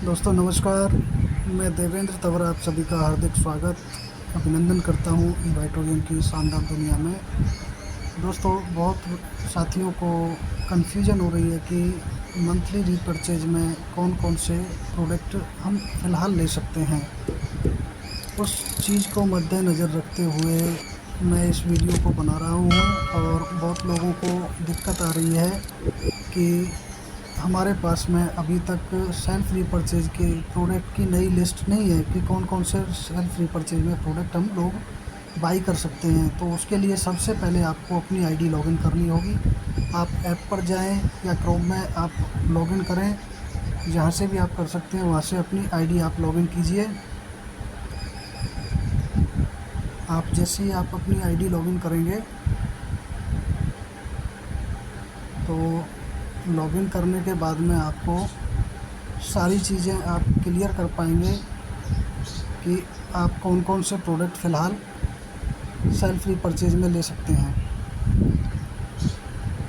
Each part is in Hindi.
दोस्तों नमस्कार। मैं देवेंद्र तंवर आप सभी का हार्दिक स्वागत अभिनंदन करता हूं ई-वाइटोरियम की शानदार दुनिया में। दोस्तों बहुत साथियों को कन्फ्यूजन हो रही है कि मंथली रीपरचेज में कौन कौन से प्रोडक्ट हम फ़िलहाल ले सकते हैं। उस चीज़ को मद्देनज़र रखते हुए मैं इस वीडियो को बना रहा हूं और बहुत लोगों को दिक्कत आ रही है कि हमारे पास में अभी तक सेल्फ़ रीपरचेज के प्रोडक्ट की नई लिस्ट नहीं है कि कौन कौन से सेल्फ़ रीपरचेज में प्रोडक्ट हम लोग बाई कर सकते हैं। तो उसके लिए सबसे पहले आपको अपनी आईडी लॉगिन करनी होगी। आप ऐप पर जाएं या क्रोम में आप लॉगिन करें, जहां से भी आप कर सकते हैं वहां से अपनी आईडी आप लॉगिन कीजिए। आप जैसे ही आप अपनी आईडी लॉगिन करेंगे तो लॉगिन करने के बाद में आपको सारी चीज़ें आप क्लियर कर पाएंगे कि आप कौन कौन से प्रोडक्ट फ़िलहाल सेल्फ रीपरचेज में ले सकते हैं।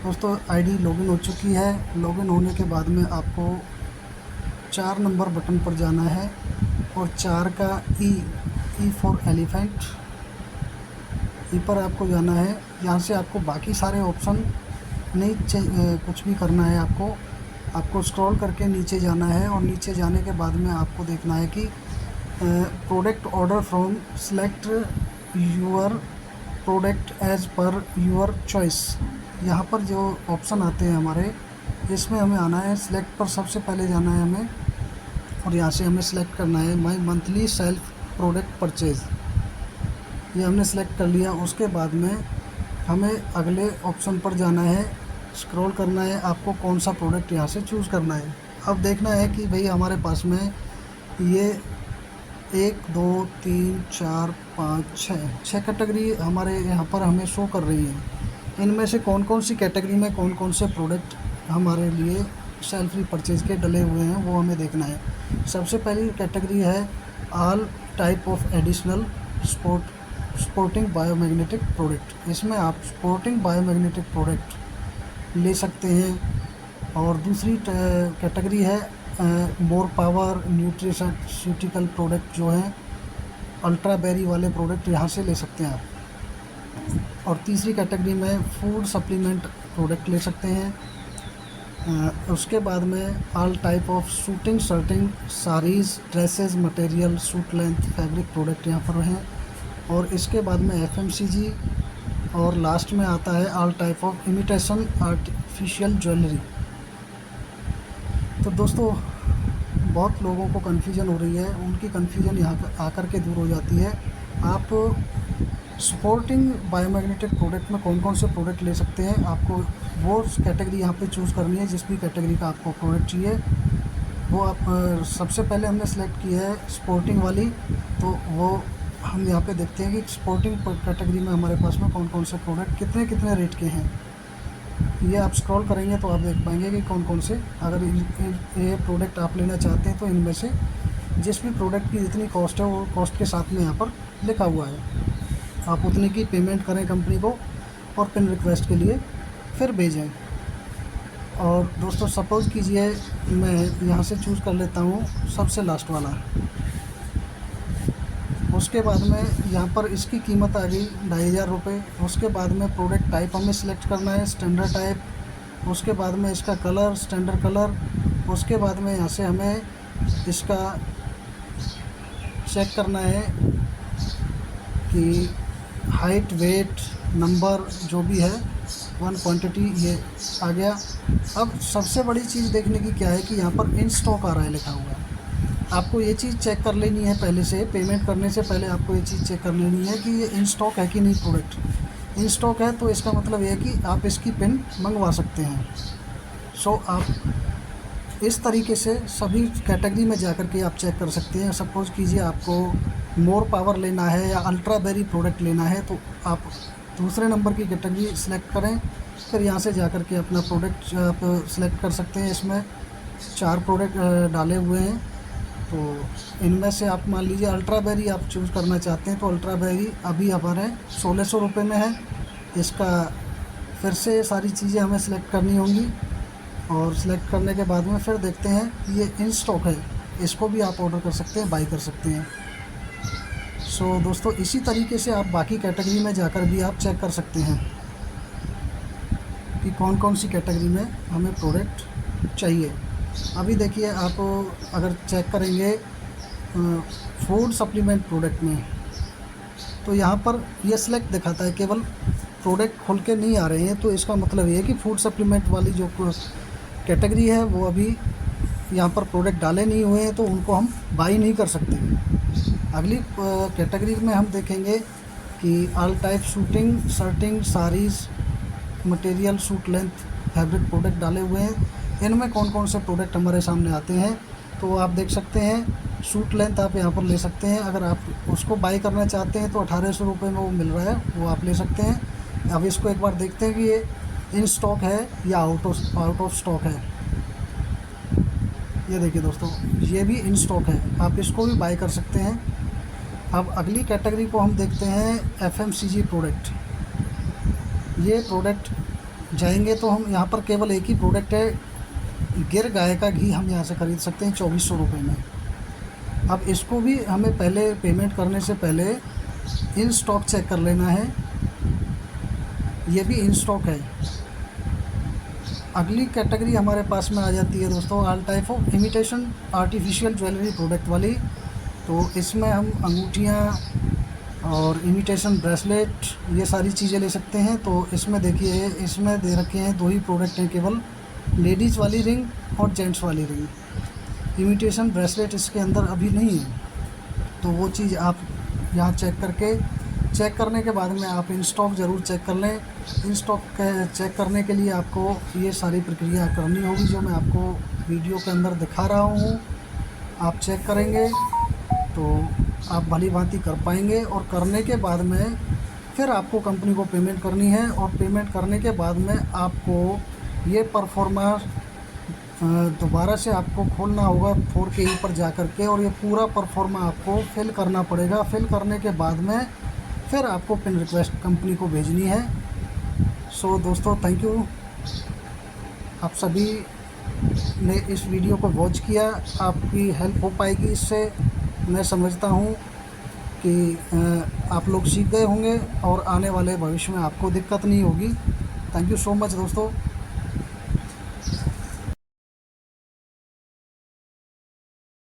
दोस्तों आईडी लॉगिन हो चुकी है। लॉगिन होने के बाद में आपको 4 नंबर बटन पर जाना है और 4 का ई फॉर एलिफेंट ई पर आपको जाना है। यहाँ से आपको बाकी सारे ऑप्शन नहीं कुछ भी करना है। आपको स्क्रॉल करके नीचे जाना है और नीचे जाने के बाद में आपको देखना है कि product order from select your product as per your choice. यहाँ पर जो ऑप्शन आते हैं हमारे, इसमें हमें आना है सिलेक्ट पर। सबसे पहले जाना है हमें और यहाँ से हमें सिलेक्ट करना है माई मंथली सेल्फ प्रोडक्ट परचेज़। ये हमने सेलेक्ट कर लिया। उसके बाद में हमें अगले ऑप्शन पर जाना है, स्क्रॉल करना है, आपको कौन सा प्रोडक्ट यहाँ से चूज़ करना है। अब देखना है कि भाई हमारे पास में ये 1 2 3 4 5 6 कैटेगरी हमारे यहाँ पर हमें शो कर रही है। इनमें से कौन कौन सी कैटेगरी में कौन कौन से प्रोडक्ट हमारे लिए सेल्फ रीपरचेज के डले हुए हैं वो हमें देखना है। सबसे पहली कैटेगरी है all type of additional sporting biomagnetic product. इसमें आप स्पोर्टिंग बायोमैग्नेटिक प्रोडक्ट ले सकते हैं। और दूसरी कैटेगरी है मोर पावर न्यूट्रिशूटिकल प्रोडक्ट, जो हैं अल्ट्रा बेरी वाले प्रोडक्ट यहाँ से ले सकते हैं आप। और तीसरी कैटेगरी में फूड सप्लीमेंट प्रोडक्ट ले सकते हैं। उसके बाद में all type of shooting shirting saris dresses material suit length fabric product यहाँ पर हैं। और इसके बाद में एफएमसीजी और लास्ट में आता है all type of imitation artificial jewellery. तो दोस्तों बहुत लोगों को कन्फ्यूजन हो रही है, उनकी कन्फ्यूजन यहाँ पर आकर के दूर हो जाती है। आप सपोर्टिंग बायोमैग्नेटिक प्रोडक्ट में कौन कौन से प्रोडक्ट ले सकते हैं, आपको वो कैटेगरी यहाँ पे चूज़ करनी है। जिस भी कैटेगरी का आपको प्रोडक्ट चाहिए वो आप सबसे पहले हमने सेलेक्ट की है स्पोर्टिंग वाली। तो वो हम यहाँ पे देखते हैं कि स्पोर्टिंग कैटेगरी में हमारे पास में कौन कौन से प्रोडक्ट कितने कितने रेट के हैं। ये आप स्क्रॉल करेंगे तो आप देख पाएंगे कि कौन कौन से, अगर ये प्रोडक्ट आप लेना चाहते हैं तो इनमें से जिस भी प्रोडक्ट की जितनी कॉस्ट है वो कॉस्ट के साथ में यहाँ पर लिखा हुआ है। आप उतने की पेमेंट करें कंपनी को और पिन रिक्वेस्ट के लिए फिर भेजें। और दोस्तों सपोज़ कीजिए मैं यहाँ से चूज़ कर लेता हूँ सबसे लास्ट वाला। उसके बाद में यहाँ पर इसकी कीमत आ गई 2500 रुपये। उसके बाद में प्रोडक्ट टाइप हमें सिलेक्ट करना है स्टैंडर्ड टाइप। उसके बाद में इसका कलर स्टैंडर्ड कलर। उसके बाद में यहाँ से हमें इसका चेक करना है कि हाइट वेट नंबर जो भी है 1 क्वांटिटी ये आ गया। अब सबसे बड़ी चीज़ देखने की क्या है कि यहाँ पर इन स्टॉक आ रहा है लिखा हुआ है। आपको ये चीज़ चेक कर लेनी है पहले से, पेमेंट करने से पहले आपको ये चीज़ चेक कर लेनी है कि ये इन स्टॉक है कि नहीं। प्रोडक्ट इन स्टॉक है तो इसका मतलब ये है कि आप इसकी पिन मंगवा सकते हैं। सो आप इस तरीके से सभी कैटेगरी में जाकर के आप चेक कर सकते हैं। सपोज़ कीजिए आपको मोर पावर लेना है या अल्ट्रा बेरी प्रोडक्ट लेना है तो आप दूसरे नंबर की कैटेगरी सेलेक्ट करें, फिर यहाँ से जाकर के अपना प्रोडक्ट आप सेलेक्ट कर सकते हैं। इसमें 4 प्रोडक्ट डाले हुए हैं तो इनमें से आप मान लीजिए अल्ट्रा बेरी आप चूज़ करना चाहते हैं तो अल्ट्रा बेरी अभी हमारे 1600 रुपये में है। इसका फिर से सारी चीज़ें हमें सेलेक्ट करनी होंगी और सिलेक्ट करने के बाद में फिर देखते हैं ये इन स्टॉक है। इसको भी आप ऑर्डर कर सकते हैं, बाई कर सकते हैं। सो दोस्तों, इसी तरीके से आप बाकी कैटेगरी में जाकर भी आप चेक कर सकते हैं कि कौन कौन सी कैटेगरी में हमें प्रोडक्ट चाहिए। अभी देखिए, आप अगर चेक करेंगे फूड सप्लीमेंट प्रोडक्ट में, तो यहाँ पर ये सिलेक्ट दिखाता है, केवल प्रोडक्ट खुल के नहीं आ रहे हैं। तो इसका मतलब ये है कि फूड सप्लीमेंट वाली जो कैटेगरी है वो अभी यहाँ पर प्रोडक्ट डाले नहीं हुए हैं, तो उनको हम बाई नहीं कर सकते। अगली कैटेगरी में हम देखेंगे कि all type shooting, shirting, saris, material, suit length, fabric product डाले हुए हैं। इनमें कौन कौन से प्रोडक्ट हमारे सामने आते हैं, तो आप देख सकते हैं। सूट लेंथ आप यहाँ पर ले सकते हैं, अगर आप उसको बाई करना चाहते हैं तो 1800 रुपये में वो मिल रहा है, वो आप ले सकते हैं। अब इसको एक बार देखते हैं कि ये इन स्टॉक है या आउट ऑफ स्टॉक है। ये देखिए दोस्तों, ये भी इन स्टॉक है, आप इसको भी बाई कर सकते हैं। अब अगली कैटेगरी को हम देखते हैं FMCG प्रोडक्ट। ये प्रोडक्ट जाएंगे तो हम यहाँ पर केवल एक ही प्रोडक्ट है, गिर गाय का घी हम यहाँ से ख़रीद सकते हैं 2400 रुपये में। अब इसको भी हमें पहले पेमेंट करने से पहले इन स्टॉक चेक कर लेना है। ये भी इन स्टॉक है। अगली कैटेगरी हमारे पास में आ जाती है दोस्तों, all type of imitation artificial jewellery product वाली। तो इसमें हम अंगूठियाँ और इमिटेशन ब्रेसलेट, ये सारी चीज़ें ले सकते हैं। तो इसमें देखिए, इसमें दे रखे हैं 2 ही प्रोडक्ट हैं केवल, लेडीज़ वाली रिंग और जेंट्स वाली रिंग। इमिटेशन ब्रेसलेट इसके अंदर अभी नहीं है, तो वो चीज़ आप यहाँ चेक करने के बाद में आप इन स्टॉक ज़रूर चेक कर लें। इन स्टॉक चेक करने के लिए आपको ये सारी प्रक्रिया करनी होगी जो मैं आपको वीडियो के अंदर दिखा रहा हूँ। आप चेक करेंगे तो आप भली भांति कर पाएंगे, और करने के बाद में फिर आपको कंपनी को पेमेंट करनी है। और पेमेंट करने के बाद में आपको ये परफॉर्मा दोबारा से आपको खोलना होगा 4K पर जा कर के, और ये पूरा परफॉर्मा आपको फिल करना पड़ेगा। फिल करने के बाद में फिर आपको पिन रिक्वेस्ट कंपनी को भेजनी है। सो दोस्तों, थैंक यू, आप सभी ने इस वीडियो को वॉच किया। आपकी हेल्प हो पाएगी इससे, मैं समझता हूँ कि आप लोग सीख गए होंगे और आने वाले भविष्य में आपको दिक्कत नहीं होगी। थैंक यू सो मच दोस्तों।